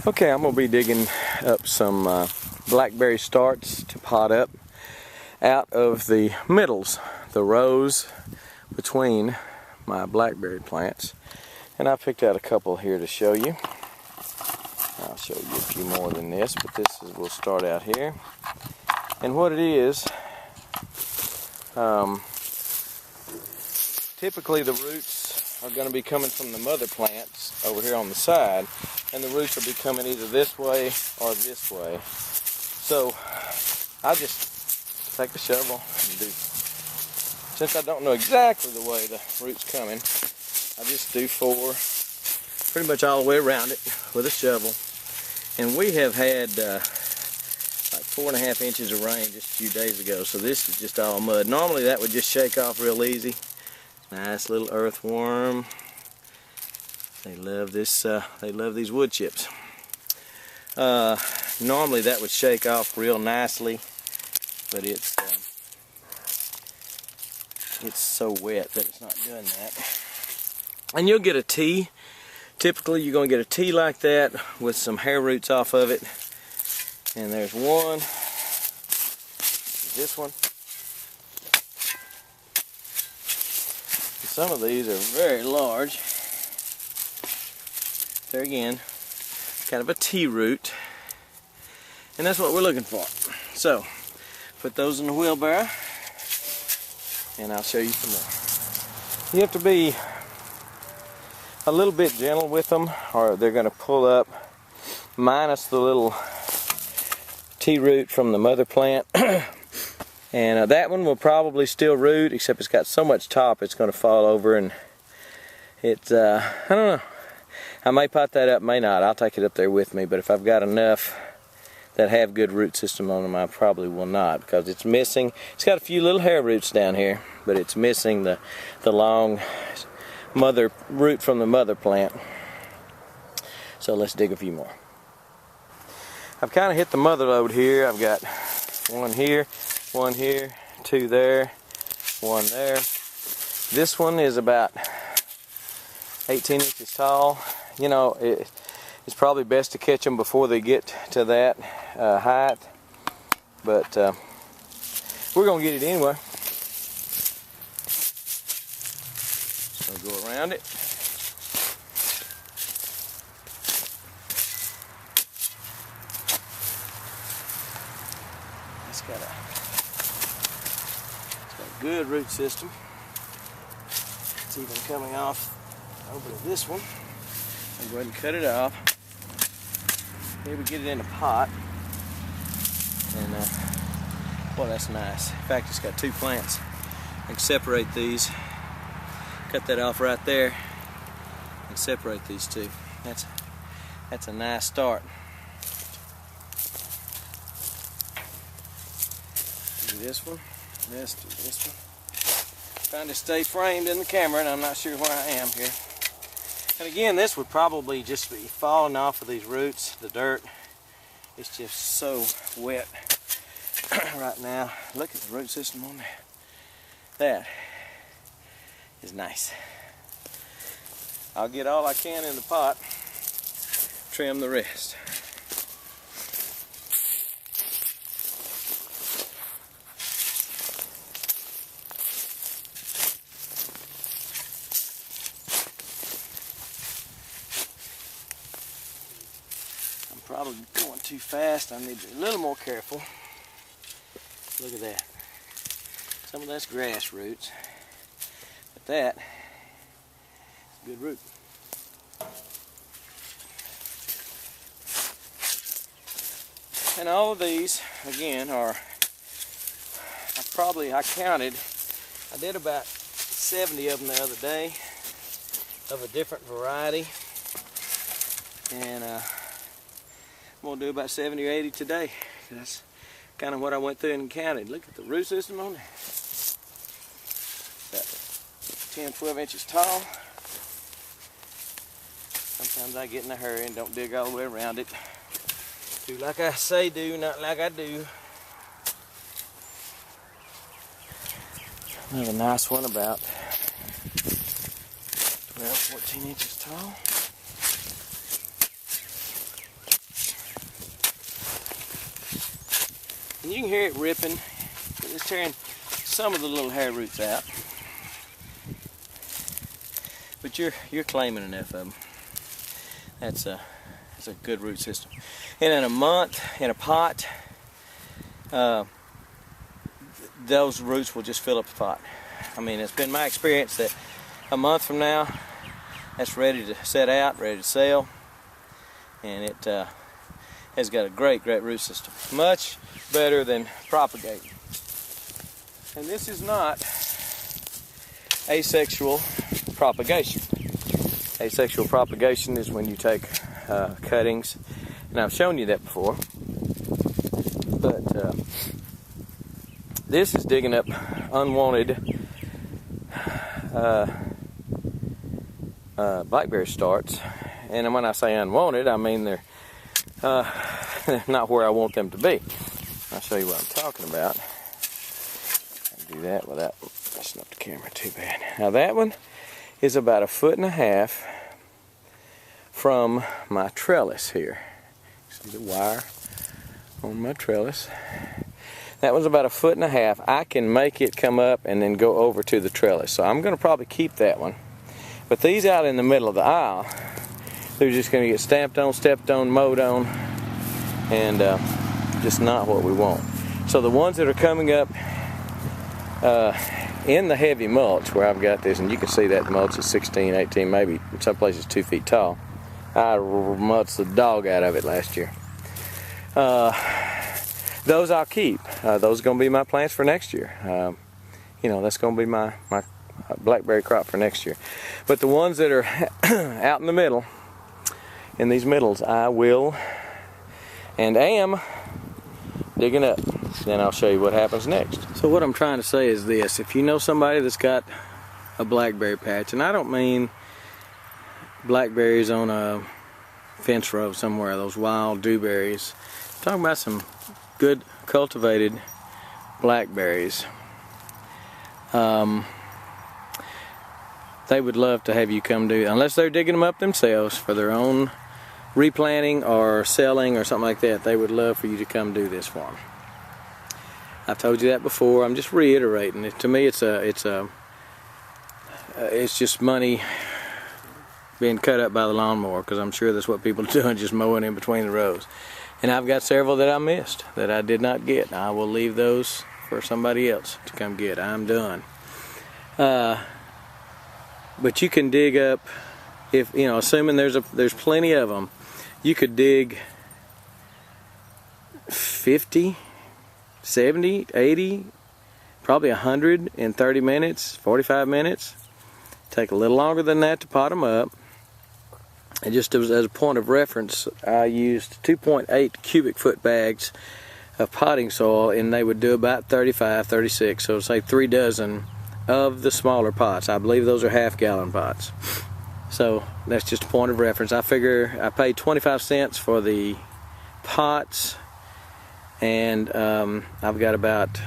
Okay, I'm going to be digging up some blackberry starts to pot up out of the middles, the rows between my blackberry plants. And I picked out a couple here to show you. I'll show you a few more than this, but we'll start out here. And what it is, typically the roots are going to be coming from the mother plants over here on the side, and the roots will be coming either this way or this way. So I just take the shovel and since I don't know exactly the way the root's coming, I just do pretty much all the way around it with a shovel. And we have had like 4.5 inches of rain just a few days ago, so this is just all mud. Normally that would just shake off real easy. Nice little earthworm. They love this. They love these wood chips. Normally that would shake off real nicely, but it's so wet that it's not doing that. And you'll get a T. Typically you're going to get a T like that with some hair roots off of it. And there's one. This one. Some of these are very large. There again, kind of a T root. And that's what we're looking for. So, put those in the wheelbarrow and I'll show you some more. You have to be a little bit gentle with them or they're going to pull up, minus the little T root from the mother plant. And that one will probably still root, except it's got so much top it's going to fall over, and it's, I don't know. I may pot that up, may not. I'll take it up there with me, but if I've got enough that have good root system on them, I probably will not, because it's missing. It's got a few little hair roots down here, but it's missing the long mother root from the mother plant. So let's dig a few more. I've kind of hit the mother load here. I've got one here, two there, one there. This one is about 18 inches tall. You know, it's probably best to catch them before they get to that height, but we're going to get it anyway. So go around it. It's got a good root system. It's even coming off over to this one. I'll go ahead and cut it off. Maybe get it in a pot. And well, that's nice. In fact, it's got two plants. I can separate these. Cut that off right there and separate these two. That's a nice start. Do this one. Let's do this one. Trying to stay framed in the camera, and I'm not sure where I am here. And again, this would probably just be falling off of these roots, the dirt. It's just so wet right now. Look at the root system on there. That is nice. I'll get all I can in the pot, trim the rest. Probably going too fast. I need to be a little more careful. Look at that. Some of that's grass roots, but that is a good root. And all of these, again, are, I counted, I did about 70 of them the other day of a different variety, and I'm going to do about 70 or 80 today. That's kind of what I went through and counted. Look at the root system on there. About 10, 12 inches tall. Sometimes I get in a hurry and don't dig all the way around it. Do like I say do, not like I do. Another nice one about 12, 14 inches tall. you can hear it ripping. It's tearing some of the little hair roots out. But you're claiming enough of them. That's a good root system. And in a month, in a pot, those roots will just fill up the pot. I mean, it's been my experience that a month from now, that's ready to set out, ready to sell, and it has got a great root system. Much better than Propagating. And this is not asexual propagation. Asexual propagation is when you take cuttings, and I've shown you that before, but this is digging up unwanted blackberry starts, and when I say unwanted, I mean they're not where I want them to be. I'll show you what I'm talking about. I'll do that without messing up the camera too bad. Now that one is about 1.5 feet from my trellis here. See the wire on my trellis? That one's about 1.5 feet. I can make it come up and then go over to the trellis. So I'm going to probably keep that one. But these out in the middle of the aisle, they're just going to get stamped on, stepped on, mowed on, and just not what we want. So the ones that are coming up in the heavy mulch where I've got this, and you can see that mulch is 16, 18, maybe in some places 2 feet tall. I mulched the dog out of it last year. Those I'll keep. Those are going to be my plants for next year. You know, that's going to be my blackberry crop for next year. But the ones that are out in the middle, in these middles, I will and am digging up. Then I'll show you what happens next. So what I'm trying to say is this: if you know somebody that's got a blackberry patch, and I don't mean blackberries on a fence row somewhere, those wild dewberries. I'm talking about some good cultivated blackberries. They would love to have you come do, unless they're digging them up themselves for their own replanting or selling or something like that, they would love for you to come do this for them. I've told you that before. I'm just reiterating it. To me, it's just money being cut up by the lawnmower, because I'm sure that's what people are doing, just mowing in between the rows. And I've got several that I missed, that I did not get. I will leave those for somebody else to come get. I'm done. But you can dig up, if you know, assuming there's plenty of them, you could dig 50, 70, 80, probably 100 in 30 minutes, 45 minutes. Take a little longer than that to pot them up. And just as a point of reference, I used 2.8 cubic foot bags of potting soil, and they would do about 35, 36, so say 3 dozen of the smaller pots. I believe those are half-gallon pots. So that's just a point of reference. I figure I paid 25 cents for the pots, and I've got about,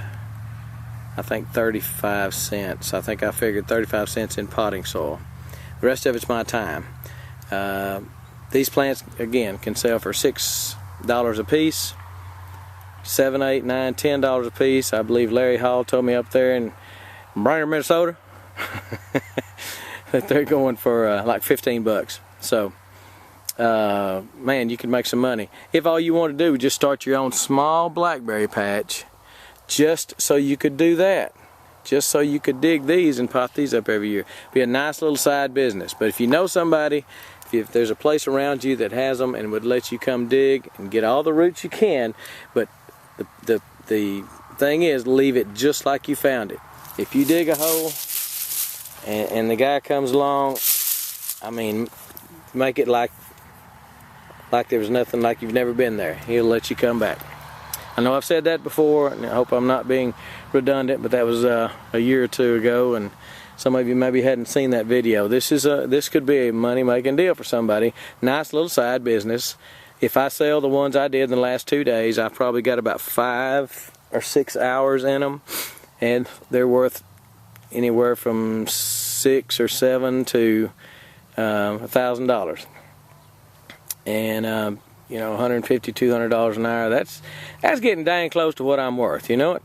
I think, 35 cents. I think I figured 35 cents in potting soil. The rest of it's my time. These plants, again, can sell for $6 a piece, $7, $8, $9, $10 a piece. I believe Larry Hall told me up there in Brainerd, Minnesota, that they're going for like 15 bucks. So, man, you can make some money. If all you want to do is just start your own small blackberry patch, just so you could do that. Just so you could dig these and pot these up every year. Be a nice little side business. But if you know somebody, if there's a place around you that has them and would let you come dig and get all the roots you can, but the thing is, leave it just like you found it. If you dig a hole and the guy comes along, I mean, make it like there was nothing, like you've never been there. He'll let you come back. I know I've said that before, and I hope I'm not being redundant, but that was a year or two ago, and some of you maybe hadn't seen that video. This could be a money-making deal for somebody. Nice little side business. If I sell the ones I did in the last 2 days, I've probably got about 5 or 6 hours in them, and they're worth anywhere from $6 or $7 to $1,000. And you know, $150, $200 an hour. That's getting dang close to what I'm worth. You know it?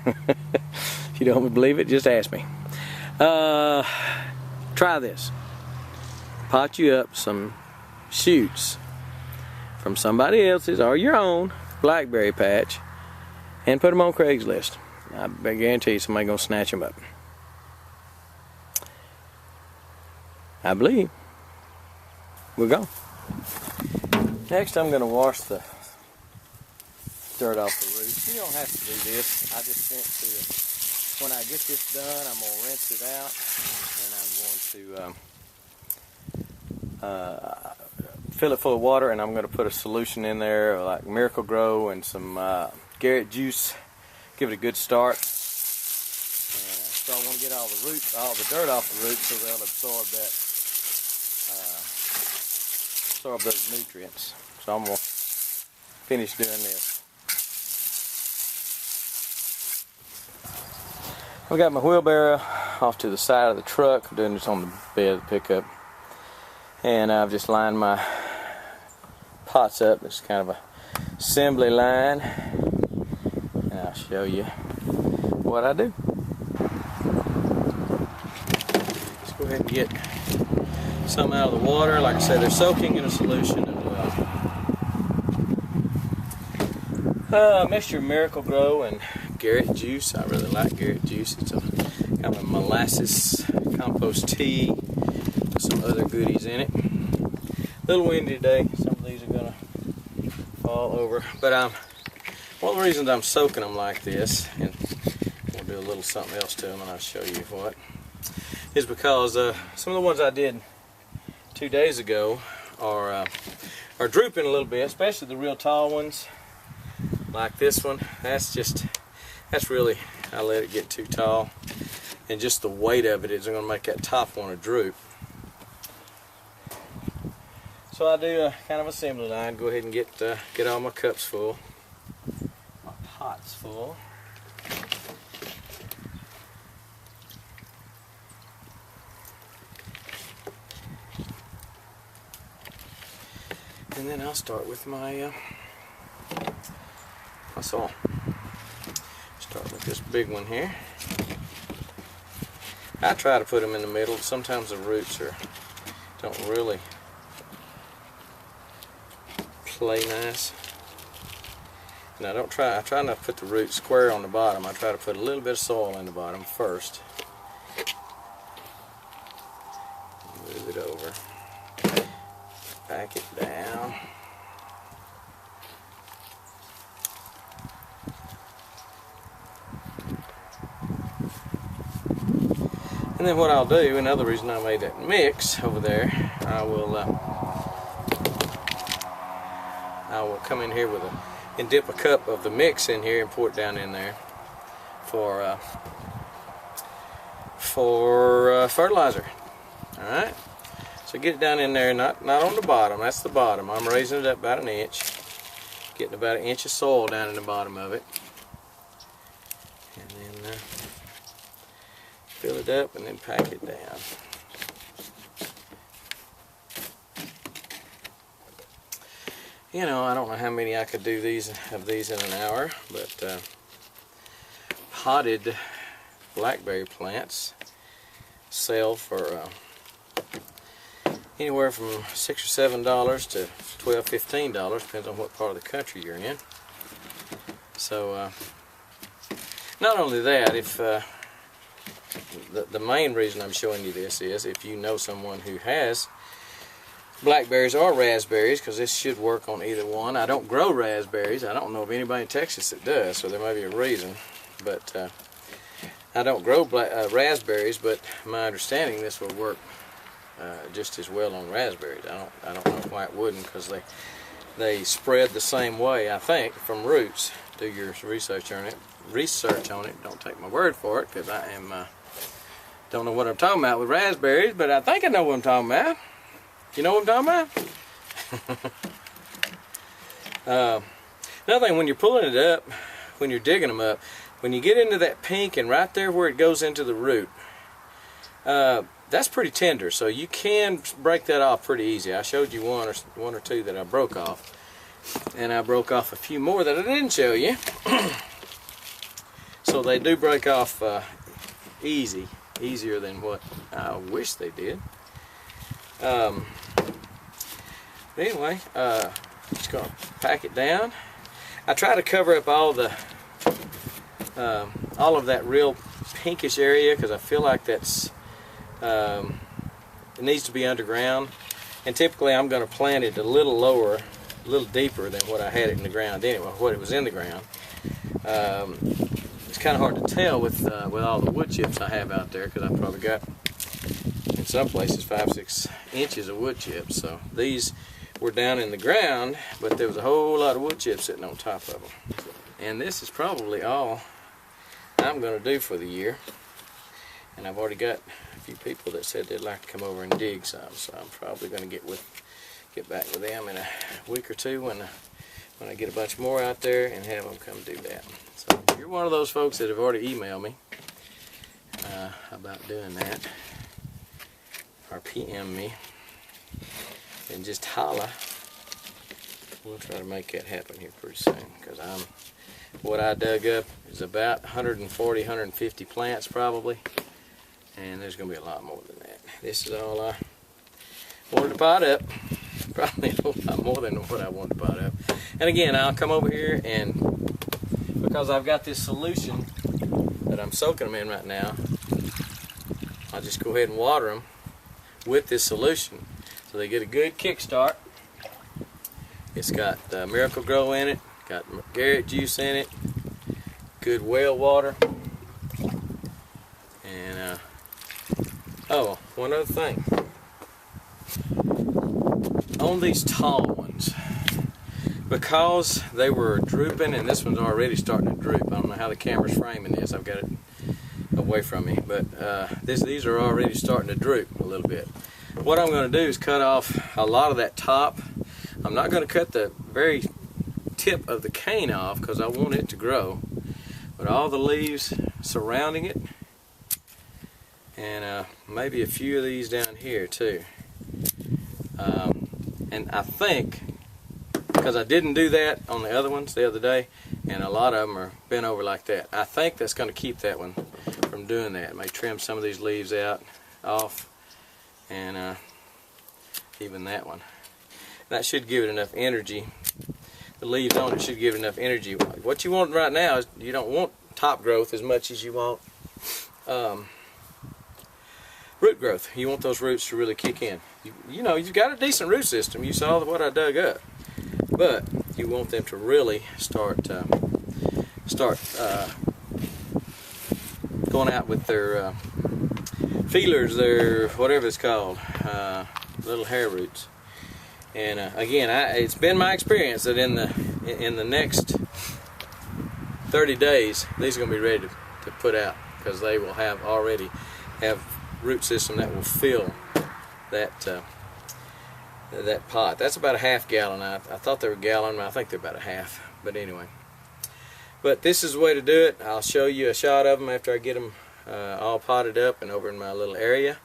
If you don't believe it, just ask me. Try this. Pot you up some shoots from somebody else's or your own Blackberry patch and put them on Craigslist. I guarantee you somebody's gonna snatch them up. I believe. We'll go. Next, I'm gonna wash the dirt off the roots. You don't have to do this. I just sent to, when I get this done, I'm gonna rinse it out, and I'm going to fill it full of water, and I'm going to put a solution in there like Miracle Grow and some Garrett Juice. Give it a good start. And, so I want to get all the roots, all the dirt off the roots, so they'll absorb that, absorb those nutrients. So I'm going to finish doing this. I've got my wheelbarrow off to the side of the truck. I'm doing this on the bed of the pickup. And I've just lined my pots up. It's kind of a assembly line. And I'll show you what I do. Let's go ahead and get some out of the water. Like I said, they're soaking in a solution of mixture of Miracle Grow and Garrett Juice. I really like Garrett Juice. It's a kind of a molasses compost tea. Some other goodies in it. A little windy today. Some of these are gonna fall over. But one of the reasons I'm soaking them like this, and we'll do a little something else to them, and I'll show you what, is because some of the ones I did 2 days ago are drooping a little bit, especially the real tall ones, like this one. That's really, I let it get too tall, and just the weight of it is going to make that top one droop. So I do a kind of assembly line. Go ahead and get all my cups full, my pots full. And then I'll start with my soil. Start with this big one here. I try to put them in the middle. Sometimes the roots don't really play nice. And I try not to put the roots square on the bottom. I try to put a little bit of soil in the bottom first. Move it over. Back it down. And then what I'll do, another reason I made that mix over there, I will come in here and dip a cup of the mix in here and pour it down in there for fertilizer. All right. So get it down in there, not on the bottom. That's the bottom. I'm raising it up about 1 inch, getting about 1 inch of soil down in the bottom of it, and then fill it up and then pack it down. You know, I don't know how many I could do of these in an hour, but potted blackberry plants sell for anywhere from $6 or $7 to $12, $15, depends on what part of the country you're in. So not only that, if the main reason I'm showing you this is if you know someone who has blackberries or raspberries, because this should work on either one. I don't grow raspberries. I don't know of anybody in Texas that does, so there may be a reason. But I don't grow raspberries, but my understanding this will work just as well on raspberries. I don't know why it wouldn't, because they spread the same way, I think, from roots. Do your research on it. Don't take my word for it, because I don't know what I'm talking about with raspberries, but I think I know what I'm talking about. You know what I'm talking about? Another thing, when you're pulling it up, when you're digging them up, when you get into that pink and right there where it goes into the root, that's pretty tender, so you can break that off pretty easy. I showed you one or two that I broke off, and I broke off a few more that I didn't show you. So they do break off easier than what I wish they did. Anyway, just gonna pack it down. I try to cover up all of that real pinkish area, because I feel like that's it needs to be underground. And typically I'm going to plant it a little lower, a little deeper than what I had it in the ground anyway, what it was in the ground. It's kind of hard to tell with all the wood chips I have out there, because I've probably got, in some places, 5-6 inches of wood chips. So these were down in the ground, but there was a whole lot of wood chips sitting on top of them. And this is probably all I'm going to do for the year. And I've already got a few people that said they'd like to come over and dig some, so I'm probably going to get back with them in a week or two when I get a bunch more out there and have them come do that. So if you're one of those folks that have already emailed me about doing that, or PM me, then just holla. We'll try to make that happen here pretty soon, because what I dug up is about 140, 150 plants probably, and there's going to be a lot more than that. This is all I wanted to pot up. Probably a whole lot more than what I wanted to pot up. And again, I'll come over here, and because I've got this solution that I'm soaking them in right now, I'll just go ahead and water them with this solution so they get a good kickstart. It's got Miracle Grow in it, got Garrett Juice in it, good well water, and oh, one other thing. On these tall ones, because they were drooping, and this one's already starting to droop. I don't know how the camera's framing this. I've got it away from me, but these are already starting to droop a little bit. What I'm going to do is cut off a lot of that top. I'm not going to cut the very tip of the cane off, because I want it to grow, but all the leaves surrounding it, and maybe a few of these down here too. And I think, because I didn't do that on the other ones the other day, and a lot of them are bent over like that, I think that's going to keep that one from doing that. May trim some of these leaves off, and even that one. That should give it enough energy. The leaves on it should give it enough energy. What you want right now is you don't want top growth as much as you want root growth. You want those roots to really kick in. You know, you've got a decent root system. You saw what I dug up, but you want them to really start going out with their feelers, their whatever it's called, little hair roots. And again, it's been my experience that in the next 30 days, these are going to be ready to put out, because they will already have root system that will fill that that pot. That's about a half gallon. I thought they were a gallon, but I think they're about a half. But anyway, but this is the way to do it. I'll show you a shot of them after I get them all potted up and over in my little area.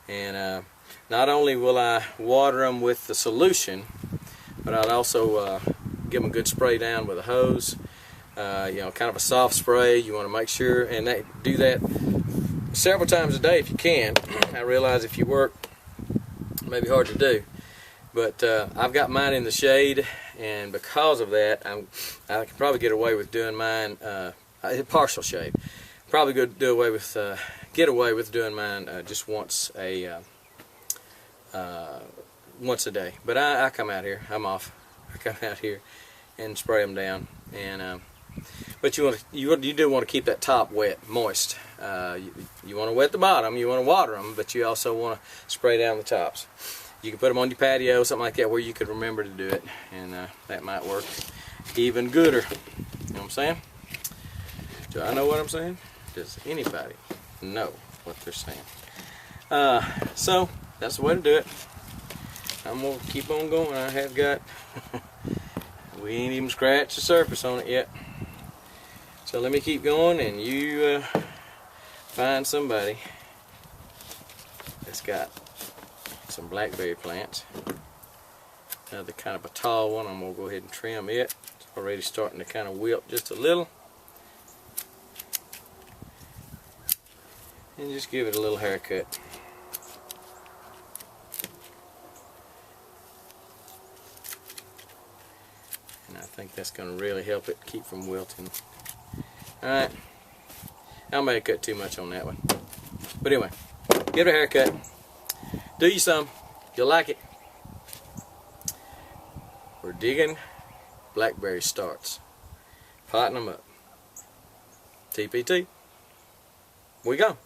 And not only will I water them with the solution, but I'll also give them a good spray down with a hose. You know, kind of a soft spray. You want to make sure, and do that several times a day if you can. I realize if you work, it may be hard to do, but I've got mine in the shade, and because of that, I can probably get away with doing mine partial shade. Probably get away with doing mine just once a day. But I come out here. I'm off. I come out here and spray them down, and but you do want to keep that top wet, moist. You want to wet the bottom, you want to water them, but you also want to spray down the tops. You can put them on your patio, something like that, where you could remember to do it, and that might work even gooder. You know what I'm saying? Do I know what I'm saying? Does anybody know what they're saying? So that's the way to do it. I'm gonna keep on going. I have got we ain't even scratched the surface on it yet. So let me keep going, and you find somebody that's got some blackberry plants. Another kind of a tall one. I'm going to go ahead and trim it. It's already starting to kind of wilt just a little. And just give it a little haircut. And I think that's going to really help it keep from wilting. Alright. I don't make it cut too much on that one. But anyway, give it a haircut. Do you some. You'll like it. We're digging blackberry starts. Potting them up. TPT. We go.